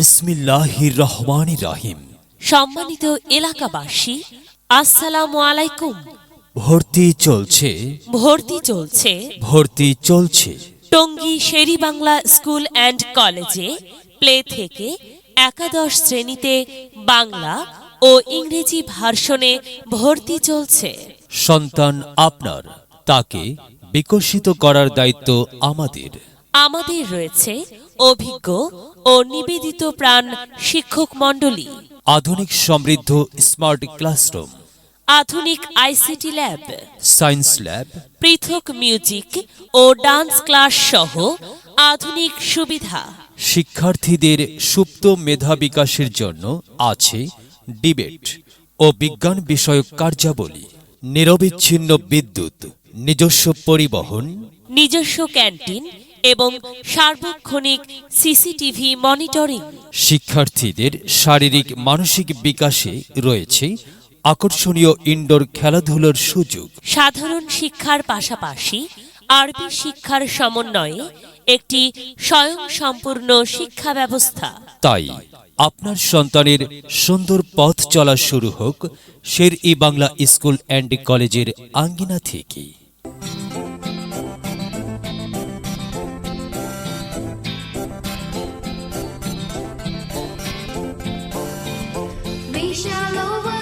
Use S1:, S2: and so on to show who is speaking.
S1: বিসমিল্লাহির রহমানির রহিম।
S2: সম্মানিত এলাকাবাসী, আসসালামু আলাইকুম।
S1: ভর্তি চলছে,
S2: ভর্তি চলছে
S1: ভর্তি চলছে।
S2: টঙ্গী শেরি বাংলা স্কুল অ্যান্ড কলেজে প্লে থেকে একাদশ শ্রেণীতে বাংলা ও ইংরেজি ভার্সনে ভর্তি চলছে।
S1: সন্তান আপনার, তাকে বিকশিত করার দায়িত্ব আমাদের।
S2: আমাদের রয়েছে অভিজ্ঞ ও নিবেদিত প্রাণ শিক্ষক মণ্ডলী,
S1: আধুনিক সমৃদ্ধ স্মার্ট ক্লাসরুম,
S2: আধুনিক আইসিটি ল্যাব,
S1: সায়েন্স ল্যাব,
S2: পৃথক মিউজিক ও ডান্স ক্লাস সহ আধুনিক সুবিধা।
S1: শিক্ষার্থীদের সুপ্ত মেধা বিকাশের জন্য আছে ডিবেট ও বিজ্ঞান বিষয়ক কার্যাবলী, নিরবিচ্ছিন্ন বিদ্যুৎ, নিজস্ব পরিবহন,
S2: নিজস্ব ক্যান্টিন এবং সার্বক্ষণিক সিসিটিভি মনিটরিং।
S1: শিক্ষার্থীদের শারীরিক মানসিক বিকাশে রয়েছে আকর্ষণীয় ইনডোর খেলাধুলার সুযোগ।
S2: সাধারণ শিক্ষার পাশাপাশি আরবি শিক্ষার সমন্বয়ে একটি স্বয়ংসম্পূর্ণ শিক্ষা ব্যবস্থা।
S1: তাই আপনার সন্তানের সুন্দর পথ চলা শুরু হোক শের-ই বাংলা স্কুল অ্যান্ড কলেজের আঙ্গিনা থেকে।
S3: We shall over